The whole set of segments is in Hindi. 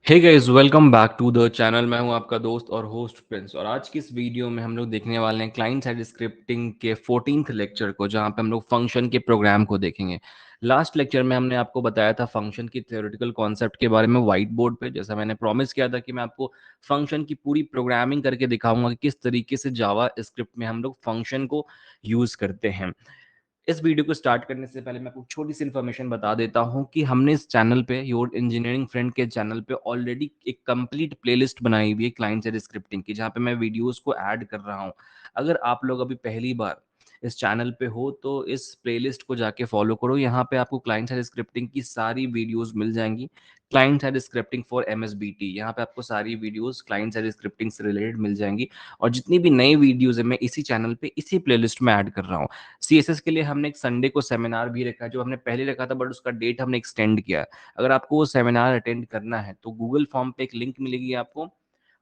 Hey guys welcome back to the channel. मैं हूं आपका दोस्त और होस्ट प्रिंस। और आज की इस वीडियो में हम लोग देखने वाले हैं क्लाइंट साइड स्क्रिप्टिंग के 14th लेक्चर को, जहां पे हम लोग फंक्शन के प्रोग्राम को देखेंगे। लास्ट लेक्चर में हमने आपको बताया था फंक्शन की थ्योरेटिकल कॉन्सेप्ट के बारे में व्हाइट बोर्ड पे। जैसा मैंने प्रॉमिस किया था कि मैं आपको फंक्शन की पूरी प्रोग्रामिंग करके दिखाऊंगा कि किस तरीके से जावा स्क्रिप्ट में हम लोग फंक्शन को यूज करते हैं। इस वीडियो को स्टार्ट करने से पहले मैं आपको छोटी सी इन्फॉर्मेशन बता देता हूं कि हमने इस चैनल पे, योर इंजीनियरिंग फ्रेंड के चैनल पे, ऑलरेडी एक कंप्लीट प्लेलिस्ट बनाई हुई है क्लाइंट साइड स्क्रिप्टिंग की, जहां पे मैं वीडियोस को ऐड कर रहा हूं। अगर आप लोग अभी पहली बार इस चैनल पे हो तो इस प्लेलिस्ट को जाके फॉलो करो। यहाँ पे आपको क्लाइंट साइड स्क्रिप्टिंग की सारी वीडियोस मिल जाएंगी। Client side scripting for MSBT, यहाँ पे आपको सारी वीडियोस क्लाइंट साइड स्क्रिप्टिंग से रिलेटेड मिल जाएंगी। और जितनी भी नई वीडियोस है मैं इसी चैनल पे इसी प्लेलिस्ट में ऐड कर रहा हूँ। सीएसएस के लिए हमने एक संडे को सेमिनार भी रखा है, जो हमने पहले रखा था, बट उसका डेट हमने एक्सटेंड किया है। अगर आपको वो सेमिनार अटेंड करना है तो गूगल फॉर्म पे एक लिंक मिलेगी आपको।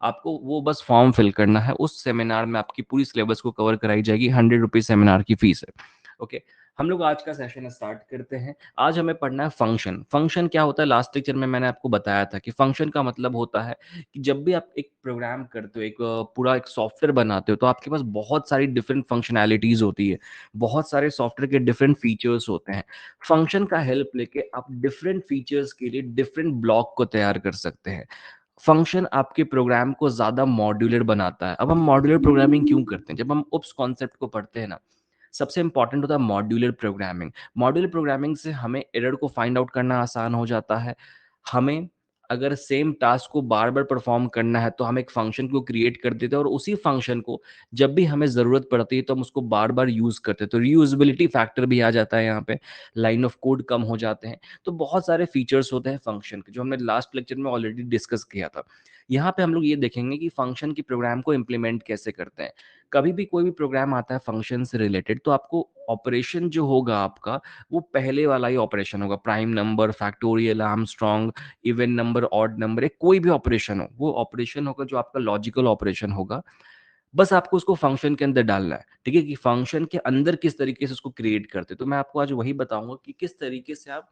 आपको वो बस फॉर्म फिल करना है। उस सेमिनार में आपकी पूरी सिलेबस को कवर कराई जाएगी। 100 रुपीज सेमिनार की फीस है। ओके, हम लोग आज का सेशन स्टार्ट करते हैं। आज हमें पढ़ना है फंक्शन। फंक्शन क्या होता है? लास्ट लेक्चर में मैंने आपको बताया था कि फंक्शन का मतलब होता है कि जब भी आप एक प्रोग्राम करते हो, एक पूरा एक सॉफ्टवेयर बनाते हो, तो आपके पास बहुत सारी डिफरेंट फंक्शनैलिटीज होती है। बहुत सारे सॉफ्टवेयर के डिफरेंट फीचर्स होते हैं। फंक्शन का हेल्प लेके आप डिफरेंट फीचर्स के लिए डिफरेंट ब्लॉक को तैयार कर सकते हैं। फंक्शन आपके प्रोग्राम को ज्यादा मॉड्यूलर बनाता है। अब हम मॉड्यूलर प्रोग्रामिंग क्यों करते हैं? जब हम उप्स कॉन्सेप्ट को पढ़ते हैं ना, सबसे इंपॉर्टेंट होता है मॉड्यूलर प्रोग्रामिंग। मॉड्यूलर प्रोग्रामिंग से हमें एरर को फाइंड आउट करना आसान हो जाता है। हमें अगर सेम टास्क को बार बार परफॉर्म करना है तो हम एक फंक्शन को क्रिएट कर देते हैं, और उसी फंक्शन को जब भी हमें जरूरत पड़ती है तो हम उसको बार बार यूज करते हैं। तो रीयूजेबिलिटी फैक्टर भी आ जाता है यहाँ पे। लाइन ऑफ कोड कम हो जाते हैं। तो बहुत सारे फीचर्स होते हैं फंक्शन के, जो हमने लास्ट लेक्चर में ऑलरेडी डिस्कस किया था। यहाँ पे हम लोग ये देखेंगे कि फंक्शन की प्रोग्राम को इम्प्लीमेंट कैसे करते हैं। कभी भी कोई भी प्रोग्राम आता है फंक्शन से रिलेटेड, तो आपको ऑपरेशन जो होगा आपका, वो पहले वाला ही ऑपरेशन होगा। Prime number, factorial, Armstrong, even number, odd number, कोई भी ऑपरेशन हो, वो ऑपरेशन होगा जो आपका लॉजिकल ऑपरेशन होगा। बस आपको उसको फंक्शन के अंदर डालना है। ठीक है, कि फंक्शन के अंदर किस तरीके से उसको क्रिएट करते हैं। तो मैं आपको आज वही बताऊंगा कि किस तरीके से आप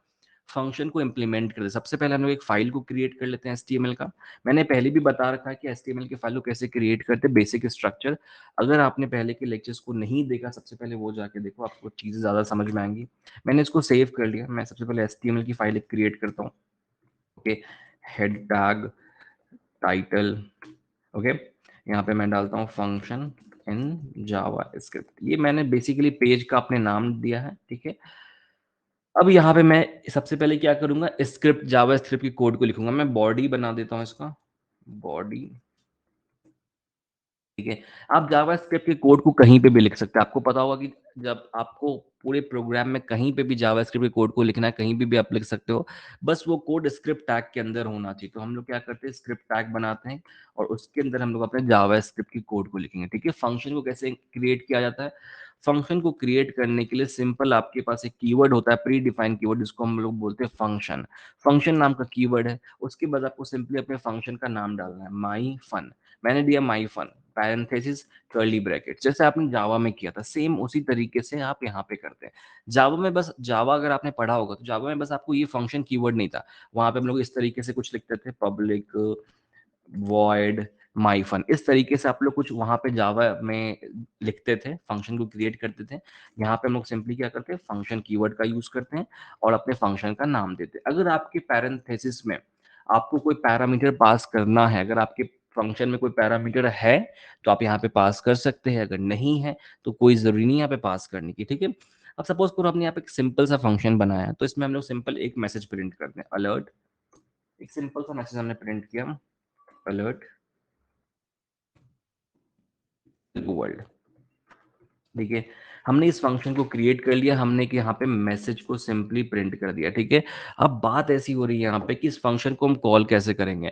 फंक्शन को इम्प्लीमेंट करते हैं। सबसे पहले हम लोग एक फाइल को क्रिएट कर लेते हैं एचटीएमएल का। मैंने पहले भी बता रखा है कि एचटीएमएल की फाइल को कैसे क्रिएट करते हैं, बेसिक स्ट्रक्चर। अगर आपने पहले के लेक्चर्स को नहीं देखा, सबसे पहले वो जाके देखो, आपको चीज़ें ज़्यादा समझ में आएंगी। मैंने इसको सेव कर लिया। मैं सबसे पहले एचटीएमएल की फाइल क्रिएट करता हूँ। Okay, head tag, title. Okay, यहाँ पे मैं डालता हूँ फंक्शन इन जावा स्क्रिप्ट। ये मैंने बेसिकली पेज का अपने नाम दिया है। ठीक है, अब यहाँ पे मैं सबसे पहले क्या करूंगा, स्क्रिप्ट, जावा स्क्रिप्ट की कोड को लिखूंगा। मैं बॉडी बना देता हूँ इसका, बॉडी। ठीक है, आप जावास्क्रिप्ट के कोड को कहीं पे भी लिख सकते हैं। आपको पता होगा कि जब आपको पूरे प्रोग्राम में कहीं पे भी जावास्क्रिप्ट के कोड को लिखना है, कहीं भी आप लिख सकते हो। बस वो कोड स्क्रिप्ट टैग के अंदर होना चाहिए। तो हम लोग क्या करते हैं, स्क्रिप्ट टैग बनाते हैं और उसके अंदर हम लोग अपने जावास्क्रिप्ट की कोड को लिखेंगे। ठीक है, फंक्शन को कैसे क्रिएट किया जाता है? फंक्शन को क्रिएट करने के लिए सिंपल आपके पास एक कीवर्ड होता है, प्री डिफाइंड कीवर्ड, जिसको हम लोग बोलते हैं फंक्शन। फंक्शन नाम का कीवर्ड है। उसके बाद आपको सिंपली अपने फंक्शन का नाम डालना है, माई फन। मैंने दिया माई फन, पैरेंथेसिस, कर्ली ब्रैकेट, जैसे आपने जावा में किया था, सेम उसी तरीके से आप यहाँ पे करते हैं। जावा में बस, जावा अगर आपने पढ़ा होगा तो जावा में बस आपको ये फंक्शन कीवर्ड नहीं था। वहां पे हम लोग इस तरीके से कुछ लिखते थे, पब्लिक वॉइड माई फन। इस तरीके से आप लोग कुछ वहां पे जावा में लिखते थे, फंक्शन को क्रिएट करते थे। यहाँ पे हम लोग सिंपली क्या करते हैं, फंक्शन कीवर्ड का यूज करते हैं और अपने फंक्शन का नाम देते हैं। अगर आपके पैरेंथेसिस में आपको कोई पैरामीटर पास करना है, अगर आपके फंक्शन में कोई पैरामीटर है, तो आप यहाँ पे पास कर सकते हैं। अगर नहीं है तो कोई जरूरी नहीं है यहाँ पे पास करने की। ठीक है, अब सपोज करो हमने यहाँ पे एक सिंपल सा फंक्शन बनाया है, तो इसमें हम लोग सिंपल एक मैसेज प्रिंट करते हैं, अलर्ट। एक सिंपल सा मैसेज हमने प्रिंट किया, अलर्ट वर्ल्ड। ठीक है, हमने इस फंक्शन को क्रिएट कर लिया। हमने कि यहाँ पे मैसेज को सिंपली प्रिंट कर दिया। ठीक है, अब बात ऐसी हो रही है यहाँ पे कि इस फंक्शन को हम कॉल कैसे करेंगे।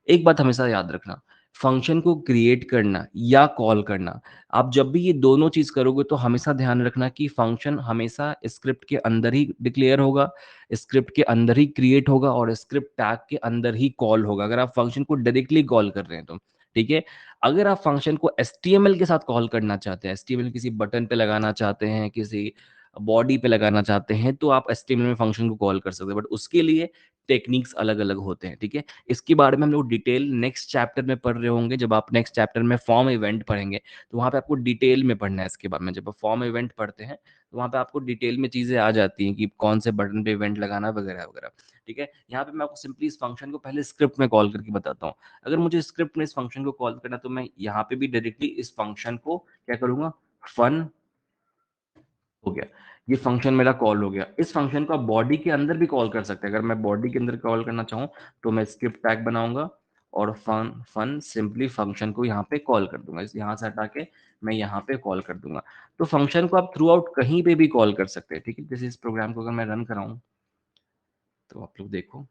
एक बात हमेशा याद रखना, फंक्शन को क्रिएट करना या कॉल करना, आप जब भी ये दोनों चीज करोगे तो हमेशा ध्यान रखना कि फंक्शन हमेशा स्क्रिप्ट के अंदर ही डिक्लेयर होगा, स्क्रिप्ट के अंदर ही क्रिएट होगा और स्क्रिप्ट टैग के अंदर ही कॉल होगा, अगर आप फंक्शन को डायरेक्टली कॉल कर रहे हैं तो। ठीक है, अगर आप फंक्शन को एचटीएमएल के साथ कॉल करना चाहते हैं, एचटीएमएल किसी बटन पे लगाना चाहते हैं, किसी बॉडी पे लगाना चाहते हैं तो आप एचटीएमएल में फंक्शन को कॉल कर सकते हैं, बट उसके लिए टेक्निक्स अलग-अलग होते हैं, ठीक है? इसके बारे में हम लोग डिटेल नेक्स्ट चैप्टर में पढ़ रहे होंगे। जब आप नेक्स्ट चैप्टर में फॉर्म इवेंट पढ़ेंगे, तो वहाँ पे आपको डिटेल में पढ़ना है इसके बारे में। जब आप फॉर्म इवेंट पढ़ते हैं, तो वहाँ पे आपको डिटेल में चीज़ें आ जाती हैं कि कौन से बटन पे इवेंट लगाना वगैरह-वगैरह, ठीक है? यहाँ पे मैं आपको सिंपली इस फंक्शन को पहले स्क्रिप्ट में कॉल करके बताता हूँ। अगर मुझे स्क्रिप्ट में इस फंक्शन को कॉल करना है, तो मैं यहाँ पे भी डायरेक्टली इस फंक्शन को क्या करूँगा, फन हो गया। ये फंक्शन मेरा कॉल हो गया। इस फंक्शन को आप बॉडी के अंदर भी कॉल कर सकते हैं। अगर मैं बॉडी के अंदर कॉल करना चाहूँ, तो मैं स्क्रिप्ट टैग बनाऊँगा और फन फन सिंपली फंक्शन को यहाँ पे कॉल कर दूँगा। इस यहाँ से हटा के मैं यहाँ पे कॉल कर दूँगा। तो फंक्शन को आप थ्रू आउट कहीं पे भी कॉल कर सकते हैं, ठीक है? जैसे इस प्रोग्राम को अगर मैं रन कराऊँ, तो आप लोग देखो,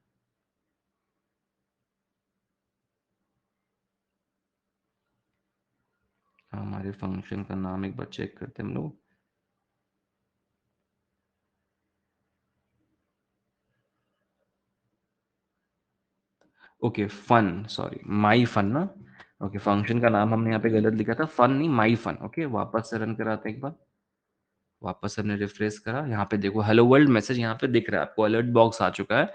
हमारे फंक्शन का नाम एक बार चेक करते हैं हम लोग। ओके, फन, सॉरी, माई फन ना? ओके, फंक्शन का नाम हमने यहाँ पे गलत लिखा था, फन नहीं माई फन। ओके, वापस से रन कराते हैं एक बार। वापस हमने रिफ्रेश करा, यहाँ पे देखो हेलो वर्ल्ड मैसेज यहाँ पे दिख रहा है आपको, अलर्ट बॉक्स आ चुका है।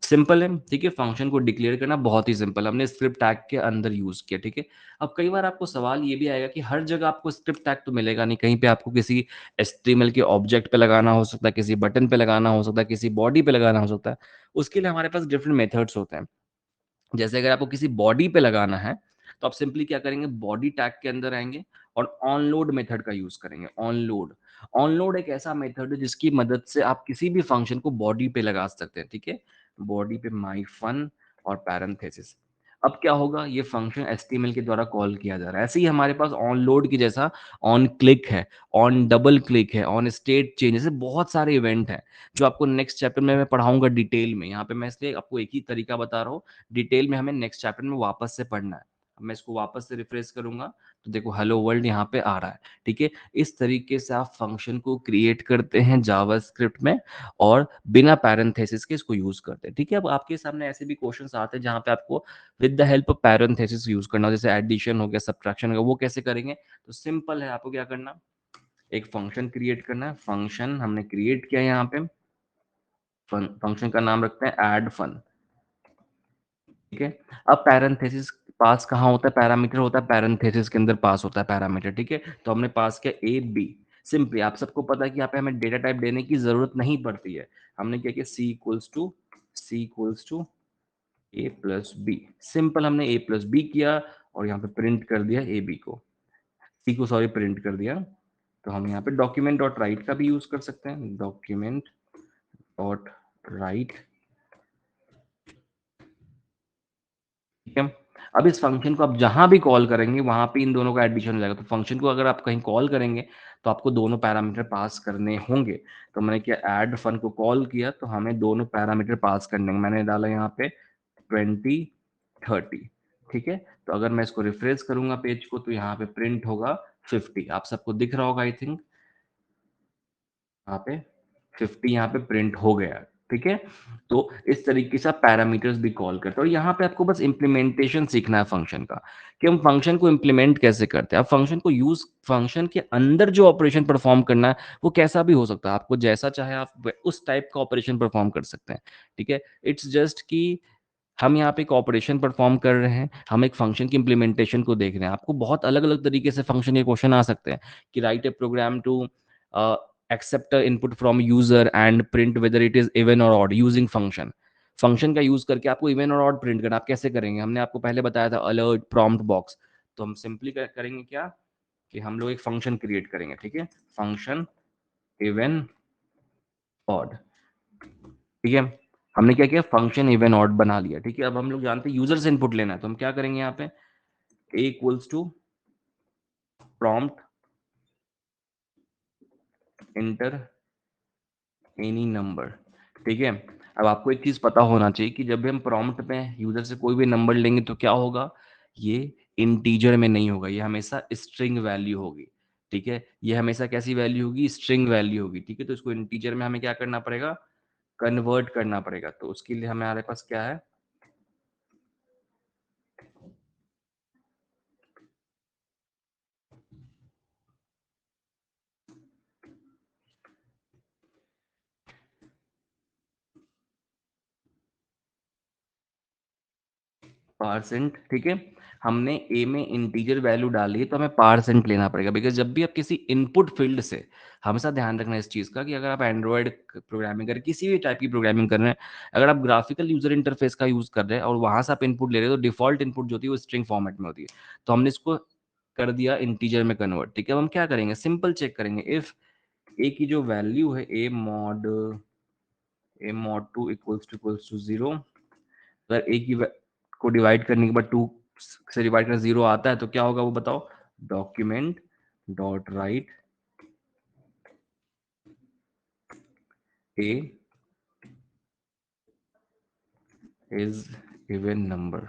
सिंपल है, ठीक है? फंक्शन को डिक्लेयर करना बहुत ही सिंपल है, हमने स्क्रिप्ट टैग के अंदर यूज़ किया, ठीक है? अब कई बार आपको सवाल ये भी आएगा कि हर जगह आपको स्क्रिप्ट टैग तो मिलेगा नहीं, कहीं पे आपको किसी एचटीएमएल के ऑब्जेक्ट पे लगाना हो सकता है, किसी बटन पे लगाना हो सकता है, किसी बॉडी पे लगाना हो सकता है। उसके लिए हमारे पास डिफरेंट मेथड्स होते हैं। जैसे अगर आपको किसी बॉडी पे लगाना है, तो आप सिंपली क्या करेंगे, बॉडी टैग के अंदर आएँगे और ऑनलोड मेथड का यूज़ करेंगे, ऑनलोड। ऑनलोड एक ऐसा मेथड है जिसकी मदद से आप किसी भी फंक्शन को बॉडी पे लगा सकते हैं, ठीक है? बॉडी पे माय फन और पैरेंथेसिस। अब क्या होगा, ये फंक्शन एचटीएमएल के द्वारा कॉल किया जा रहा है। ऐसे ही हमारे पास ऑनलोड की जैसा ऑन क्लिक है, ऑन डबल क्लिक है, ऑन स्टेट चेंज, ऐसे बहुत सारे इवेंट हैं, जो आपको नेक्स्ट चैप्टर में मैं पढ़ाऊँगा डिटेल में। यहाँ पे मैं इसलिए आपको एक ही तरीका बता रहा हूँ, डिटेल में हमें नेक्स्ट चैप्टर में वापस से पढ़ना है। अब मैं इसको वापस से रिफ्रेश करूँगा, तो देखो हेलो वर्ल्ड यहाँ पे आ रहा है, ठीक है? इस तरीके से आप फंक्शन को क्रिएट करते हैं जावास्क्रिप्ट में और बिना पैरेंथेसिस के इसको यूज़ करते हैं, ठीक है? अब आपके सामने ऐसे भी क्वेश्चन्स आते हैं जहाँ पे आपको with the help of parenthesis use करना हो, जैसे एडिशन हो गया, सबट्रैक्शन हो गया, वो कैसे करेंगे? तो सिंपल है, आपको क्या करना, एक फंक्शन क्रिएट करना है, फंक्शन हमने क्रिएट किया यहाँ पे, फंक्शन का नाम रखते हैं ऐड फन। ठीक है? अब पैरेंथेसिस पास कहाँ होता है, पैरामीटर होता है पैरेंथेसिस के अंदर पास होता है पैरामीटर, ठीक है? तो हमने पास किया ए, बी। सिंपली आप सबको पता है कि यहाँ पे हमें डेटा टाइप देने की ज़रूरत नहीं पड़ती है। हमने क्या किया, C equals to A plus B. Simple हमने ए प्लस बी किया और यहाँ पे प्रिंट कर दिया ए बी को। सी को सॉरी प्रिंट कर दिया। तो हम यहाँ पे डॉक्यूमेंट डॉट राइट का भी यूज़ कर सकते हैं। डॉक्यूमेंट डॉट राइट, ठीक है? अब इस फ़ंक्शन को आप जहाँ भी कॉल करेंगे, वहाँ पे इन दोनों का एडिशन हो जाएगा। तो फ़ंक्शन को अगर आप कहीं कॉल करेंगे, तो आपको दोनों पैरामीटर पास करने होंगे। तो मैंने क्या, ऐड फन को कॉल किया, तो हमें दोनों पैरामीटर पास करने होंगे। मैंने डाला यहाँ पे 20, 30, ठीक है? तो अगर मैं इसको रिफ्रेश करूँगा पेज को, तो यहाँ पे प्रिंट होगा 50। आप सबको दिख रहा होगा आई थिंक। यहाँ पे 50 यहाँ पे प्रिंट हो गया, ठीक है? तो इस तरीके से आप पैरामीटर्स भी कॉल करते हो और यहाँ पे आपको बस इम्प्लीमेंटेशन सीखना है फंक्शन का, कि हम फंक्शन को इम्प्लीमेंट कैसे करते हैं। आप फंक्शन को यूज़ फंक्शन के अंदर जो ऑपरेशन परफॉर्म करना है, वो कैसा भी हो सकता है। आपको जैसा चाहे आप व उस टाइप का ऑपरेशन परफॉर्म कर सकते हैं, ठीक है? इट्स जस्ट कि हम यहाँ पे एक ऑपरेशन परफॉर्म कर रहे हैं, हम एक फंक्शन की इम्प्लीमेंटेशन को देख रहे हैं। आपको बहुत अलग-अलग तरीके से फंक्शन के क्वेश्चन आ सकते हैं कि write a program to a, accept a input from user and print whether it is even or odd using function. Function का यूज़ करके आपको इवन और ऑड प्रिंट करना है। आप कैसे करेंगे? हमने आपको पहले बताया था अलर्ट, प्रॉम्प्ट बॉक्स। तो हम सिंपली करेंगे क्या, कि हम लोग एक फंक्शन क्रिएट करेंगे, ठीक है? फंक्शन इवन ऑड, ठीक है? हमने क्या किया, फंक्शन इवन ऑड बना लिया, ठीक है? अब हम लोग जानते हैं यूजर से इनपुट लेना है, तो हम क्या करेंगे यहाँ पे, a equals to prompt enter any number, ठीक है? अब आपको एक चीज पता होना चाहिए कि जब भी हम प्रॉम्प्ट में यूजर से कोई भी नंबर लेंगे, तो क्या होगा, ये इंटीजर में नहीं होगा, ये हमेशा स्ट्रिंग वैल्यू होगी, ठीक है? ये हमेशा कैसी वैल्यू होगी, स्ट्रिंग वैल्यू होगी, ठीक है? तो इसको इंटीजर में हमें क्या करना पड़ेगा, कन्वर्ट करना पड़ेगा। तो उसके लिए हमारे पास क्या है, परसेंट, ठीक है। हमने ए में इंटीजर वैल्यू डाली है तो हमें परसेंट लेना पड़ेगा, बिकॉज जब भी आप किसी इनपुट फील्ड से, हमेशा ध्यान रखना इस चीज़ का कि अगर आप एंड्रॉयड प्रोग्रामिंग कर किसी भी टाइप की प्रोग्रामिंग कर रहे हैं, अगर आप ग्राफिकल यूजर इंटरफेस का यूज कर रहे हैं और वहां से आप इनपुट ले रहे हो तो डिफॉल्ट इनपुट जो होती है वो स्ट्रिंग फॉर्मेट में होती है। तो हमने इसको कर दिया इंटीजर में कन्वर्ट, ठीक है। अब हम क्या करेंगे, सिंपल चेक करेंगे, इफ ए की जो वैल्यू है ए मॉड 2 इक्वल्स टू 0, अगर ए की को डिवाइड करने के बाद 2 से डिवाइड करना 0 आता है तो क्या होगा वो बताओ। Document dot right A is even number,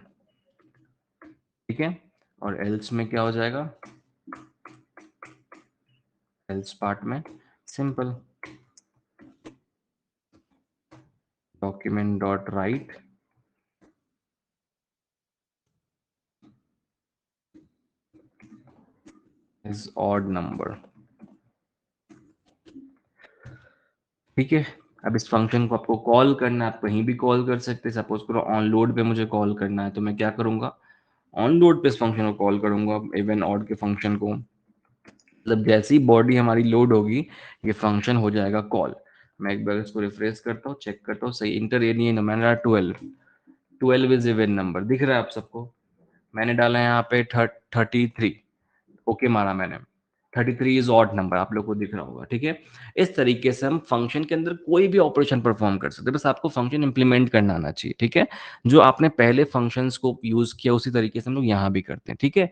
ठीक है। और एल्स में क्या हो जाएगा, एल्स पार्ट में simple document dot right is odd number, ठीक है। अब इस फंक्शन को आपको कॉल करना है, आप कहीं भी कॉल कर सकते हैं। सपोज करो ऑन लोड पे मुझे कॉल करना है तो मैं क्या करूंगा, ऑन लोड पे इस फंक्शन को कॉल करूंगा, इवन ऑड के फंक्शन को। मतलब जैसी बॉडी हमारी लोड होगी ये फंक्शन हो जाएगा कॉल। मैं एक बार इसको रिफ्रेश करता हूँ, चेक करता हूँ, सही इंटर ये नहीं है ना, मैंने डाला 12, 12 इज इवन नंबर, दिख रहा है आप सबको। मैंने डाला है यहाँ पे 33, ओके मारा मैंने, 33 इज ऑड नंबर, आप लोग को दिख रहा होगा, ठीक है। इस तरीके से हम फंक्शन के अंदर कोई भी ऑपरेशन परफॉर्म कर सकते हैं, बस आपको फंक्शन इंप्लीमेंट करना आना चाहिए, ठीक है। जो आपने पहले फंक्शंस को यूज किया उसी तरीके से हम लोग यहाँ भी करते हैं, ठीक है।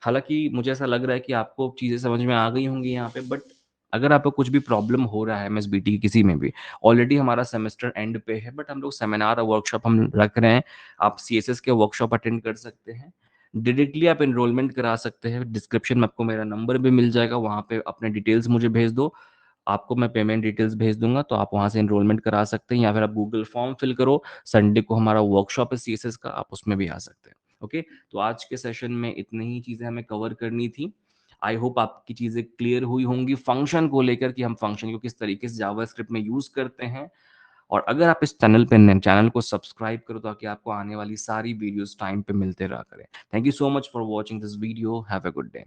हालांकि मुझे ऐसा लग रहा है कि आपको चीज़ें समझ में आ गई होंगी यहाँ पे, बट अगर आपको कुछ भी प्रॉब्लम हो रहा है एमएसबीटी की किसी में भी, ऑलरेडी हमारा सेमेस्टर एंड पे है, बट हम लोग सेमिनार और वर्कशॉप हम रख रहे हैं। आप सीएसएस के वर्कशॉप अटेंड कर सकते हैं, डायरेक्टली आप एनरोलमेंट करा सकते हैं। डिस्क्रिप्शन में आपको मेरा नंबर भी मिल जाएगा, वहाँ पे अपने डिटेल्स मुझे भेज दो, आपको मैं पेमेंट डिटेल्स भेज दूंगा, तो आप वहाँ से एनरोलमेंट करा सकते हैं, या फिर आप गूगल फॉर्म फिल करो। संडे को हमारा वर्कशॉप है सीएसएस का, आप उसमें भी आ सकते हैं। ओके, तो आज के सेशन में इतनी ही चीज़ें हमें कवर करनी थी। आई होप आपकी चीज़ें क्लियर हुई होंगी फंक्शन को लेकर, कि हम फंक्शन को किस तरीके से जावास्क्रिप्ट में यूज़ करते हैं। और अगर आप इस चैनल को सब्सक्राइब करो ताकि आपको आने वाली सारी वीडियोस टाइम पे मिलते रहा करें। Thank you so much for watching this video, have a good day.